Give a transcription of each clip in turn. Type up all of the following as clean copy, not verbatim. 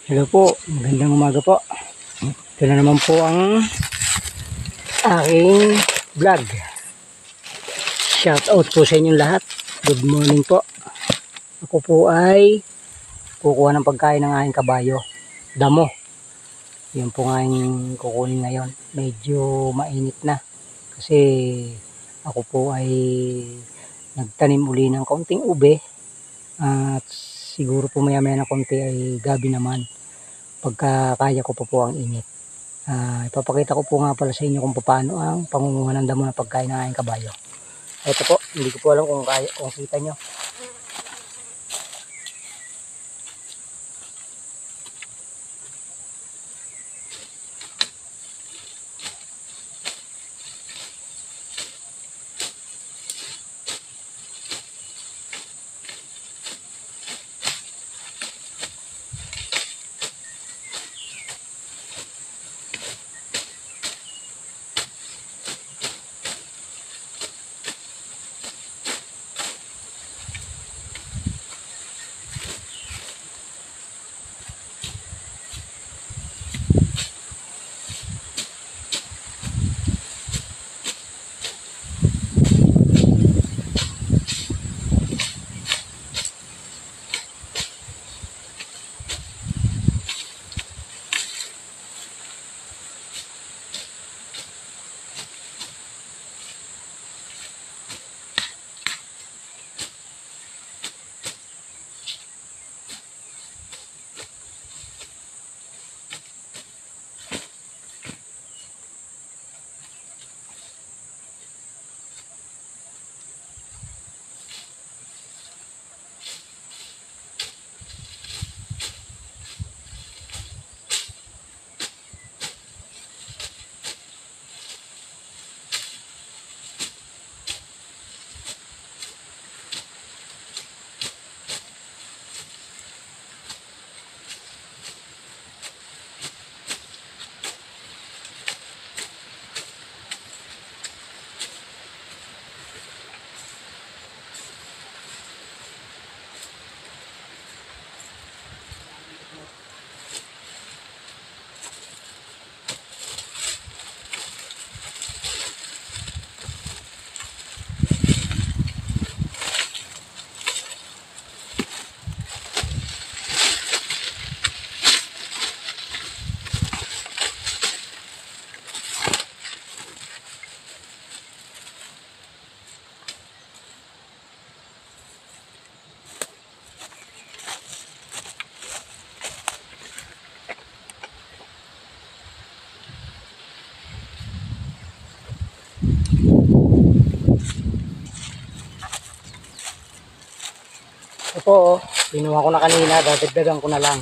Hello po, magandang umaga po. Ito na naman po ang aking vlog. Shout out po sa inyong lahat. Good morning po. Ako po ay kukuha ng pagkain ng aking kabayo. Damo. Yun po nga yung kukunin ngayon. Medyo mainit na. Kasi ako po ay nagtanim uli ng kaunting ube. At siguro po maya maya na konti ay gabi naman. Pagka kaya ko po ang init. Ipapakita ko po nga pala sa inyo kung paano ang pangunguha ng damo ng pagkain ng aking kabayo. Ito po, hindi ko po alam kung kita nyo. Ito oh, pinuha ko na kanina, dadagdagan ko na lang.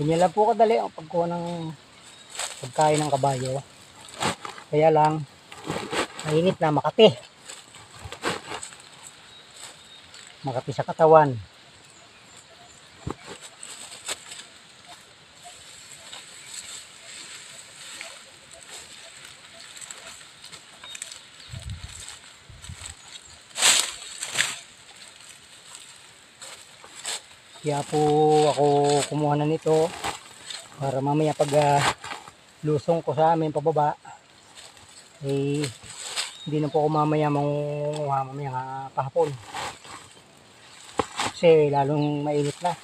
Ganyan lang po kadali ang pagkuha ng pagkain ng kabayo. Kaya lang, mainit na, makati. Makati sa katawan. Kaya po ako kumuha na nito para mamaya pag lusong ko sa amin pababa eh hindi na po ako mamaya mangunguha mamaya kahapon kasi lalong mainit na.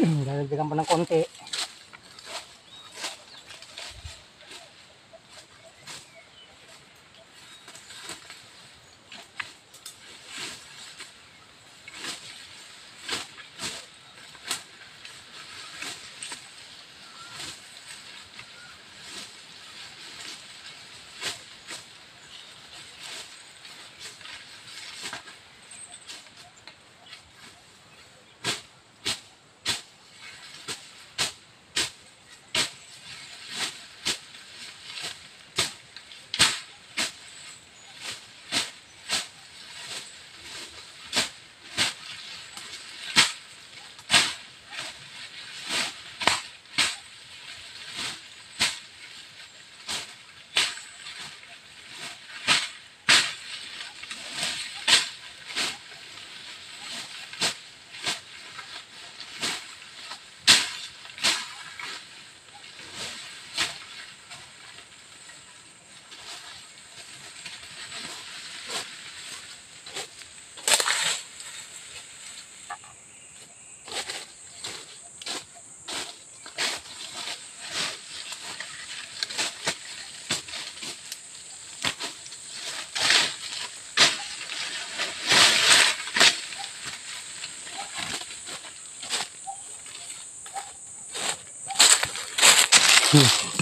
Dadagdagan pa ng konti.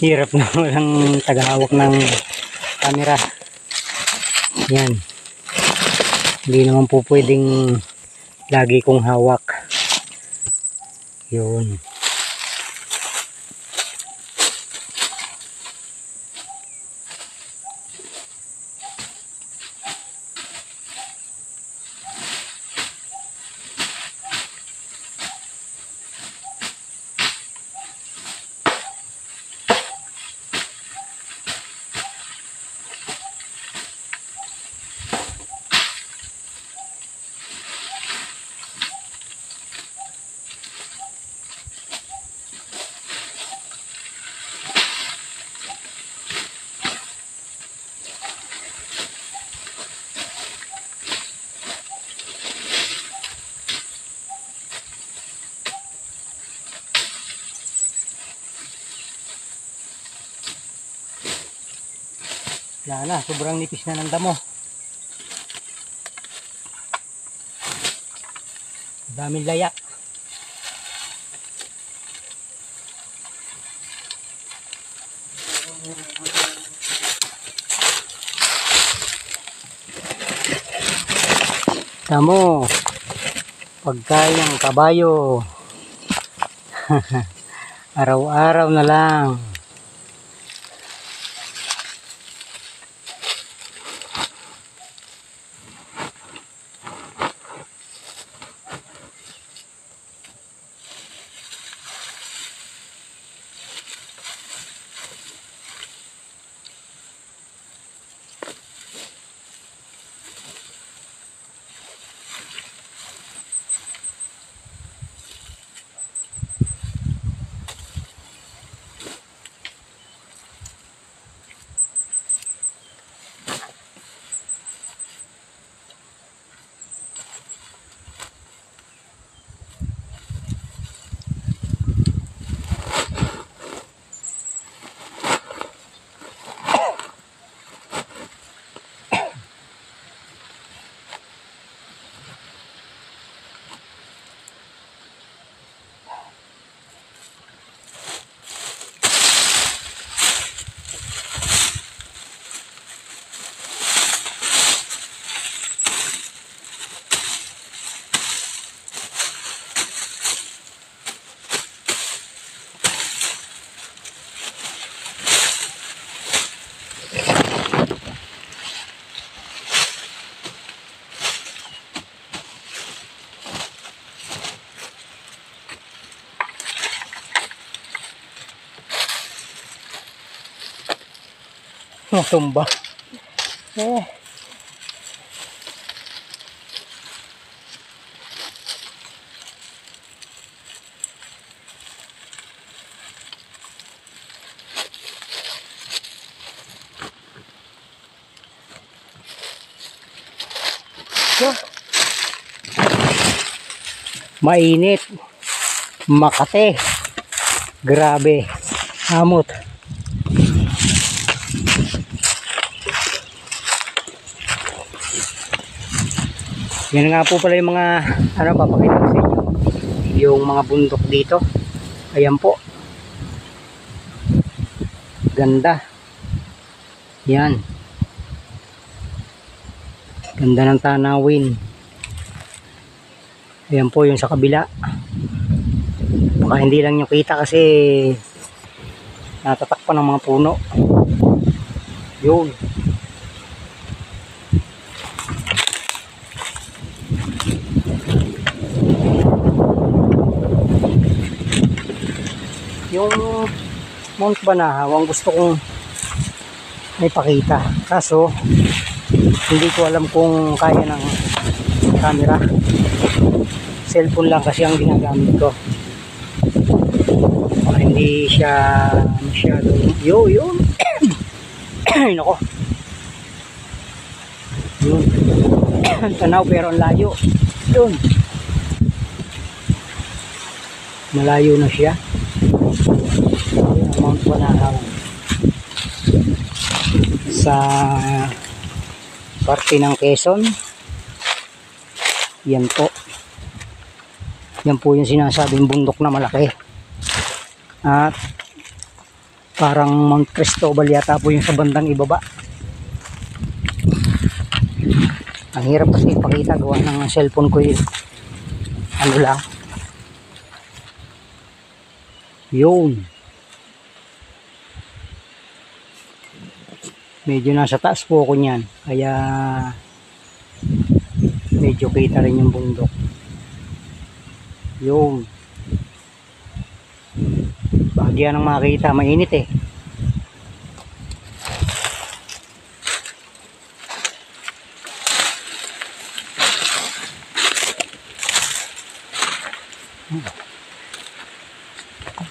Hirap na walang tagahawak ng camera. Yan. Hindi naman po pwedeng lagi kong hawak. Yun. Wala na, sobrang nipis na ng damo. Daming laya. Damo, pagkain ng kabayo. Araw-araw na lang. Tumba. Mainit. Makate. Grabe. Hamot. Yan nga po pala yung mga papakita ko sa inyo. Yung mga bundok dito. Ayan po. Ganda. Yan. Ganda ng tanawin. Ayan po yung sa kabila. Baka hindi lang nyo kita kasi natatakpan ng mga puno. Yun. Yung Mount Banahaw ang gusto kong may pakita, kaso hindi ko alam kung kaya ng camera. Cellphone lang kasi ang ginagamit ko, para hindi siya masyadong yun. Ay nako, yun. Tanaw pero ang layo. Yun, malayo na siya. Mount Banahaw sa parte ng Quezon. Yan po. Yan po yung sinasabing bundok na malaki. At Parang Mount Cristobal yata po yung sa bandang ibaba. Ang hirap kasi ipakita, gawa ng cellphone ko yun. Ano lang. Yun. Medyo nasa taas po ako niyan. Kaya medyo kita rin yung bundok. Yun. Bahagya ng makita. Mainit eh.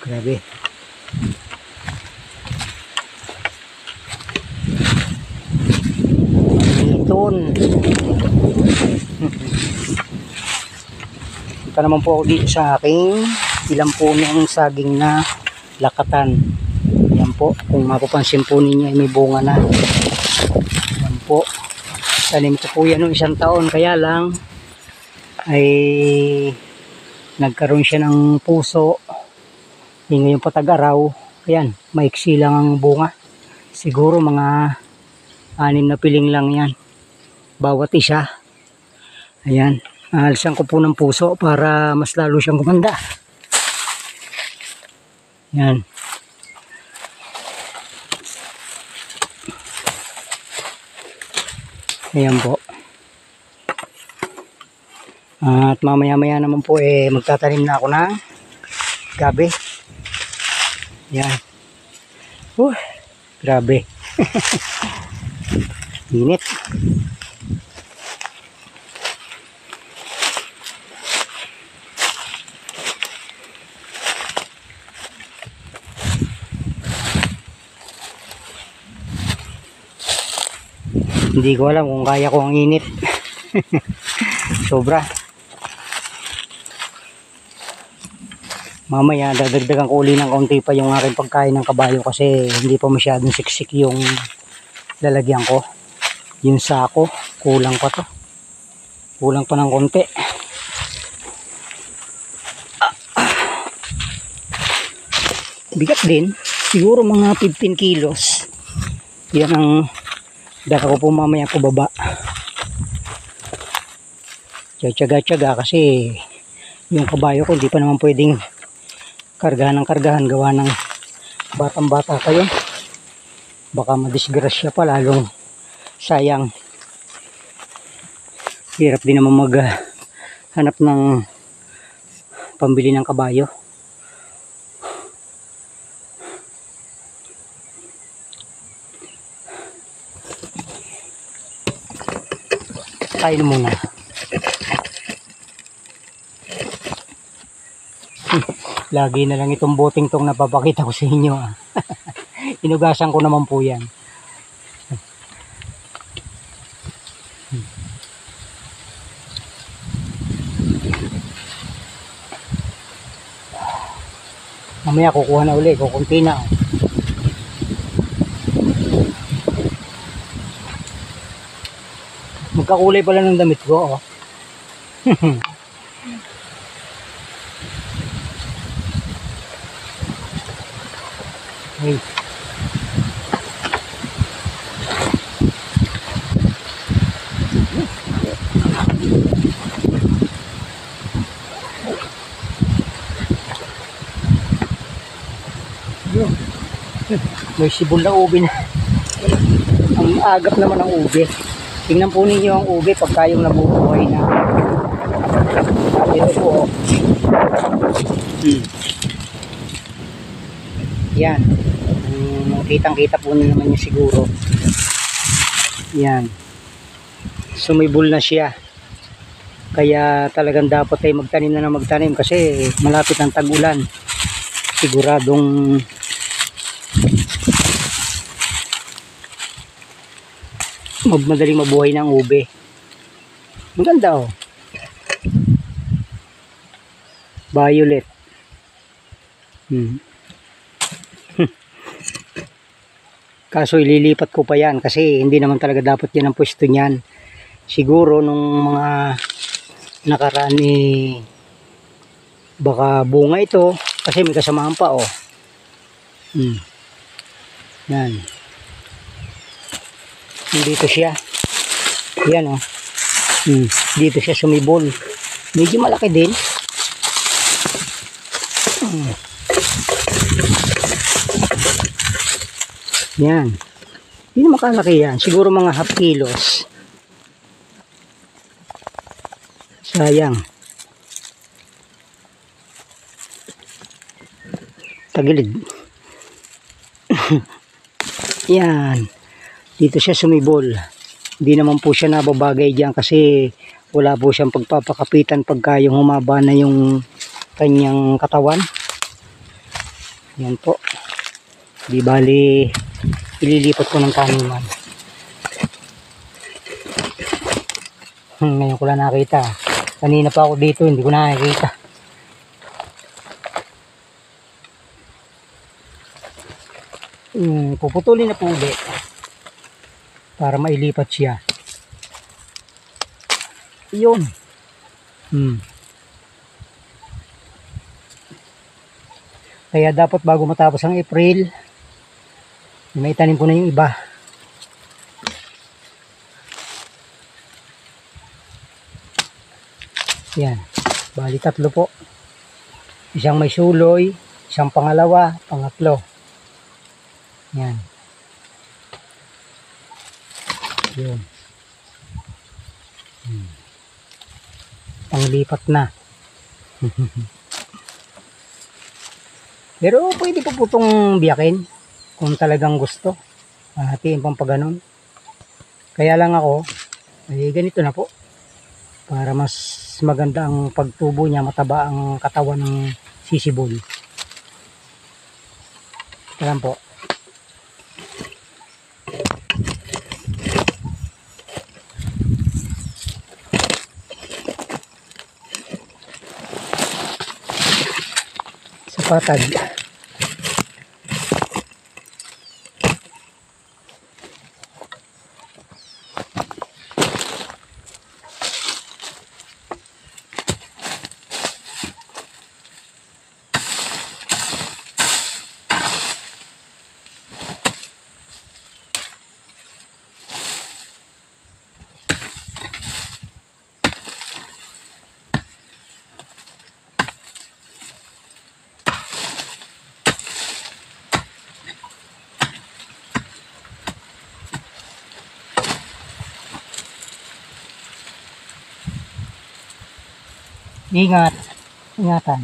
Grabe. Ito naman po ako dito sa aking ilang punong saging na lakatan. Yan po, kung mapapansin po ninyo ay may bunga na. Yan po, tanim ko po yan noong 1 taon, kaya lang ay nagkaroon siya ng puso. Ngayon patag-araw, ayan, maiksi lang ang bunga. Siguro mga 6 na piling lang yan bawat isa. Ayan, alisan ko po ng puso para mas lalo siyang gumanda. Ayan. Ayan po. At mamaya-maya naman po magtatanim na ako ng gabi. Ayan. Grabe. Init. Hindi ko alam kung kaya ko ang init. Sobra. Mamaya dadagdagan ko uli ng kaunti pa yung aking pagkain ng kabayo kasi hindi pa masyadong siksik yung lalagyan ko. Yung sako, kulang pa to. Kulang pa ng konti. Bigat din. Siguro mga 15 kilos. Yan ang daka ko po mamaya ko baba. Tsaga-tsaga kasi yung kabayo ko hindi pa naman pwedeng kargahan ng kargahan, gawa ng batang-bata pa yun. Baka madisgrasya pa, lalong sayang. Hirap din naman maghanap ng pambili ng kabayo. Kain muna. Lagi na lang itong boting tong napapakita ko sa inyo. Inugasan ko naman po yan. Mamaya kukuha na uli, kukunti na. Magkakulay pala ng damit ko. Hey. May sibol na ube na. Ang agap naman ng ube. Tingnan po ninyo ang ube pagka yung nabubuhay na. Ito po. Yan. Kitang-kita po naman niyo siguro. Yan. Sumibol na siya. Kaya talagang dapat ay magtanim na magtanim kasi malapit ang tag-ulan. Siguradong madaling mabuhay ng ube. Maganda oh. Violet. Kaso ililipat ko pa yan kasi hindi naman talaga dapat yan ang pwesto niyan. Siguro nung mga nakaraan baka bunga ito kasi may kasamahan pa oh. Yan. Dito siya. Yan, oh. Dito siya sumibol. Medyo malaki din. Yan. Hindi naman kalaki yan. Siguro mga half kilos. Sayang. Tagilid. Yan. Dito siya sumibol. Hindi naman po siya nababagay dyan kasi wala po siyang pagpapakapitan pagka yung humaba na yung kanyang katawan. Yan po. Di bali ililipat ko ng taniman. Ngayon ko lang nakita. Kanina pa ako dito, hindi ko nakikita. Puputulin na po ulit para mailipat siya. Yun. Kaya dapat bago matapos ang April, may tanim po na yung iba. Yan. Bali 3 po. Isang may suloy, isang pangalawa, pangatlo. Yan. Yun. Panglipat na. Pero pwede po itong biyakin kung talagang gusto. Hatiin pang paganon. Kaya lang ako, ay ganito na po. Para mas maganda ang pagtubo niya, mataba ang katawan ng sisibol. Alam po. Patag. Ingat. Ingatan.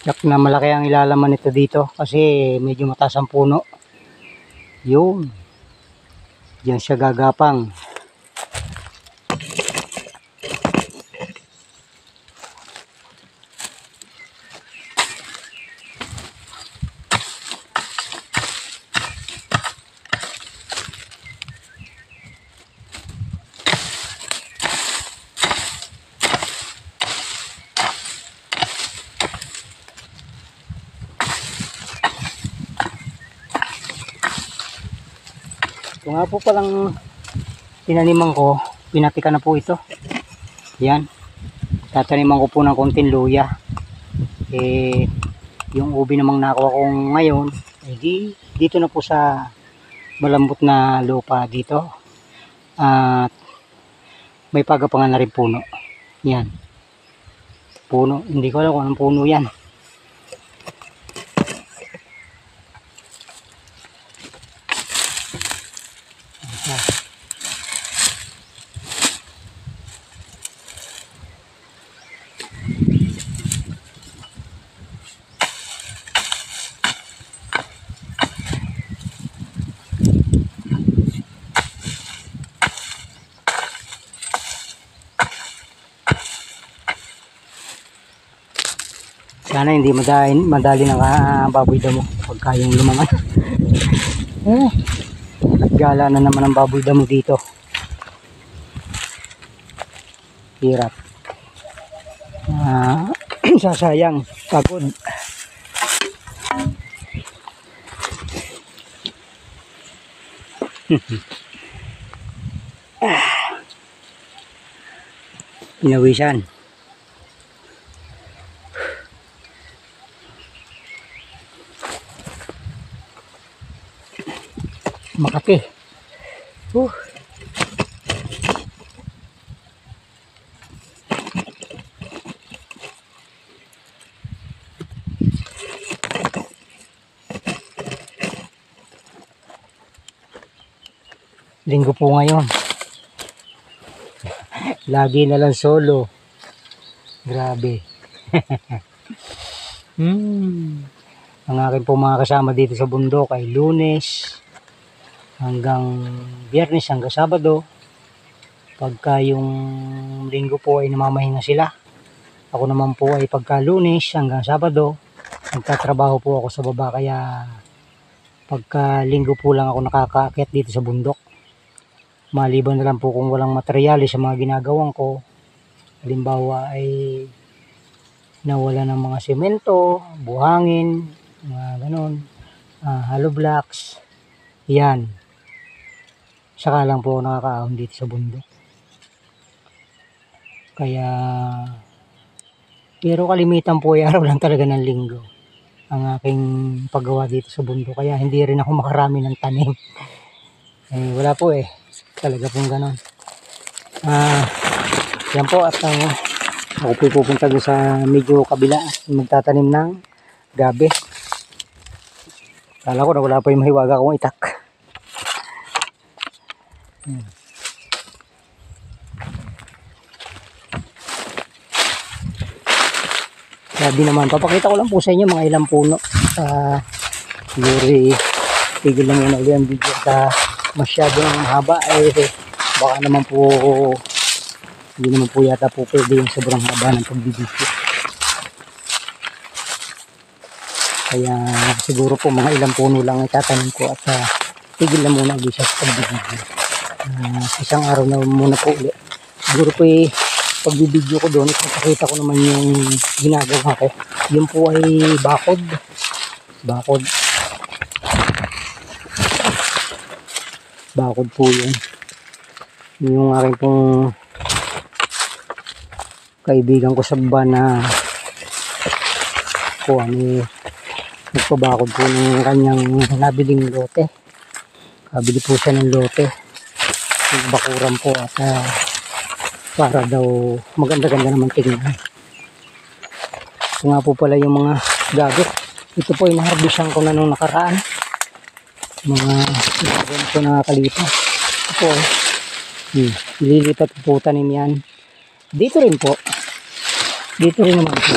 Yak na malaki ang ilalaman nito dito kasi medyo mataas ang puno. Yun. Diyan siya gagapang. Ito nga po palang tinaniman ko, pinatika na po ito. Yan. Tataniman ko po ng konting luya. Yung ubi namang nakuha ko ngayon, di dito na po sa malambot na lupa dito. At may pagapangan na rin puno. Yan. Puno. Hindi ko alam kung anong puno yan. Sana hindi madali ng baboy damo pagka yung lumangan. Gala na naman ang baboy damo dito. Hirap. Sasayang. Pagod. Pinawisan. Makati. Linggo po ngayon. Lagi na lang solo. Grabe. Ang aking po mga kasama dito sa bundok ay Lunes hanggang Biyernes hanggang Sabado. Pagka yung Linggo po ay namamahinga sila. Ako naman po ay pagka Lunes hanggang Sabado nagtatrabaho po ako sa baba, kaya pagka Linggo po lang ako nakakaakyat dito sa bundok. Maliban na lang po kung walang materyales sa mga ginagawang ko. Halimbawa ay nawala ng mga semento, buhangin, mga ganon, hollow blocks, yan. Saka lang po nakakaahon dito sa bundok. Kaya, pero kalimitan po ay araw lang talaga ng Linggo ang aking paggawa dito sa bundok. Kaya hindi rin ako makarami ng tanim. Wala po talaga pong ganon. Yan po, at ako po pupunta doon sa medyo kabila at magtatanim ng gabi. Kala ko na wala pa yung mahiwaga kong itak. Gabi naman, papakita ko lang po sa inyo mga ilang puno. Siguro tigil lang muna ulit ang video sa masyadong mahaba. Baka naman po hindi naman po yata po pwede yung sobrang haba ng pagbibidyo. Kaya siguro po mga ilang puno lang itatanim ko at tigil lang muna ulit sa pagbibidyo. Isang araw na muna po ulit. Siguro po pagbibidyo ko doon, ipapakita ko naman yung ginagawa ko. Yun po ay bakod. Bakod po yun. Yung aking pong kaibigan ko sa baba na nagpabakod po ng kanyang nabiling lote. Kabili po siya ng lote. Bakuran po at para daw maganda-ganda naman tingnan. Ito nga po pala yung mga gagot. Ito po ay naharbisan ko na nung nakaraan. Mga ganito nakakalipas. Ito po ililipat po tanim yan. Dito rin po. Dito rin naman po.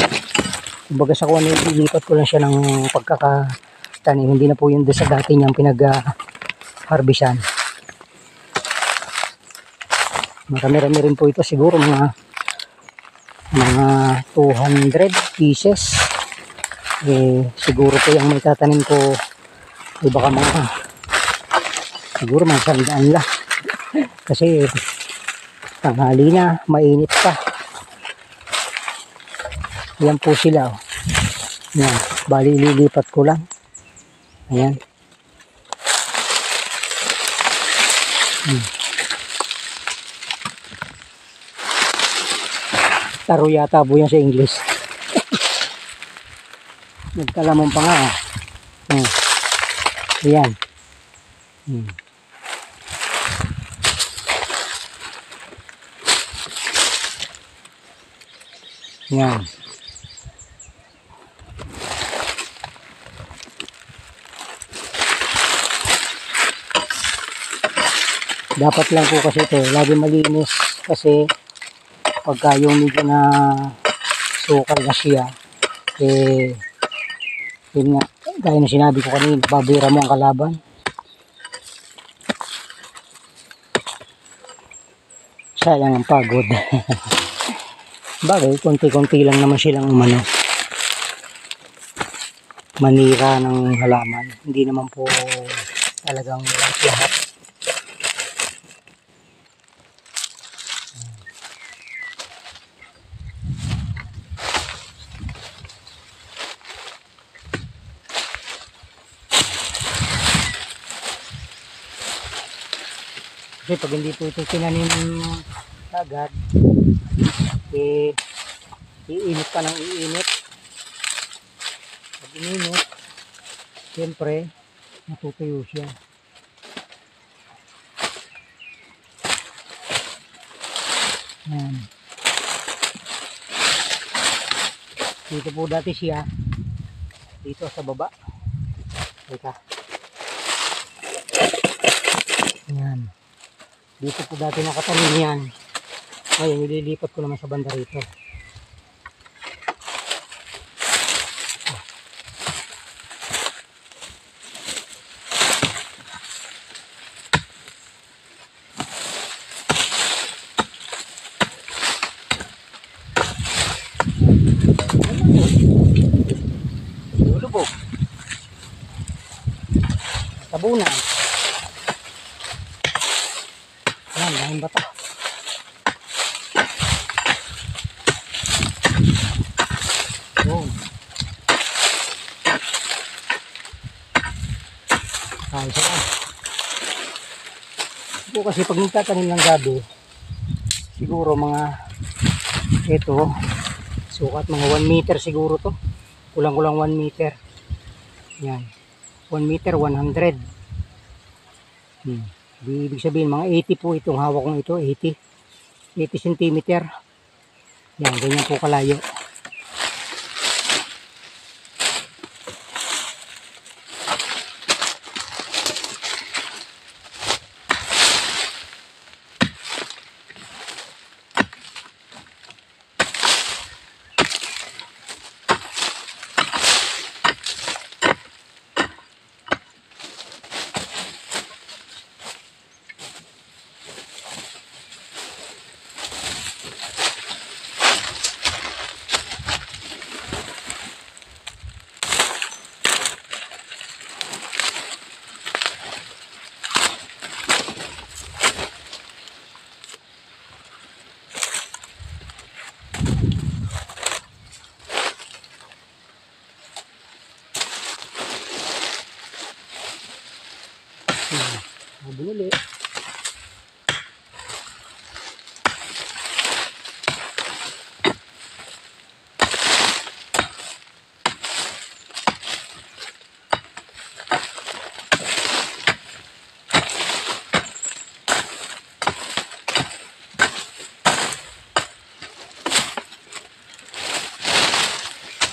Kumbaga sa kuwan, ililipat ko lang siya ng pagkakatanim. Hindi na po yun doon sa dati niyang pinag-harbisan. Marami-rami rin po ito. Siguro mga 200 pieces. Siguro po yung may tatanim ko ay baka siguro mga 100 lang. Kasi tanghali na, mainit pa. Yan po sila. Yan, bali ililipat ko lang. Ayan. Taro yata po yan sa English. Nagkalamang pa nga. Ayan. Ayan. Dapat lang po kasi ito, lagi malinis kasi pagka yung medyo na sukal na siya, yun nga, gaya na sinabi ko kanina, babira mo ang kalaban. Sayang ang pagod. Bagay, konti-konti lang naman silang manira ng halaman. Hindi naman po talagang lahat. Kasi pag hindi po ito tinanim agad, iinit pa ng iinit. Pag ininit, siyempre natutuyo siya. Ayan. Dito po dati siya, dito sa baba. Teka. Ayan. Dito po dati nakatanim yan. Ngayon, nililipat ko naman sa banda rito. Lulubog. Tabunan. Ayan, dahil bata. Yun. Kaya siya. Ito kasi pag nagtatanim ng gabi, siguro mga ito, sukat mga 1 meter siguro to. Kulang-kulang 1 meter. Yan. 1 meter, 100. Ibig sabihin, mga 80 po itong hawak kong ito. 80 centimeter. Yan, ganyan po kalayo. Binuli.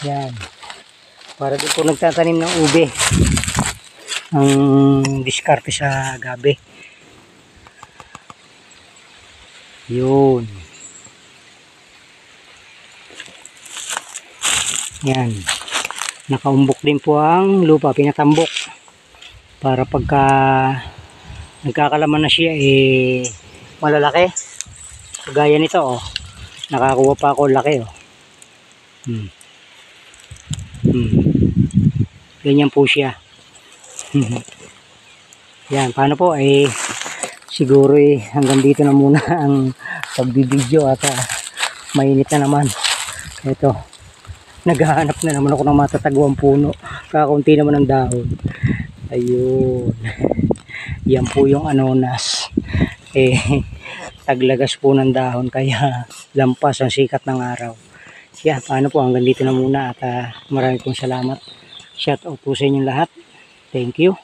Yan. Para din po nagtatanim ng ube. Ang diskarte sa gabi. Yun. Yan. Nakaumbok din po ang lupa, pinatambok. Para pagka nagkakalaman na siya, malalaki. Gaya nito, oh. Nakakuha pa ako laki, oh. Ganyan po siya. Yan, paano po, siguro hanggang dito na muna ang pagbibideo at mainit na naman. Ito, naghahanap na naman ako ng matatagwang puno. Kakaunti naman ang dahon. Ayun. Yan po yung anonas. Taglagas po ng dahon kaya lampas ang sikat ng araw. Yan, paano po, hanggang dito na muna at maraming pong salamat. Shout out po sa inyong lahat. Thank you.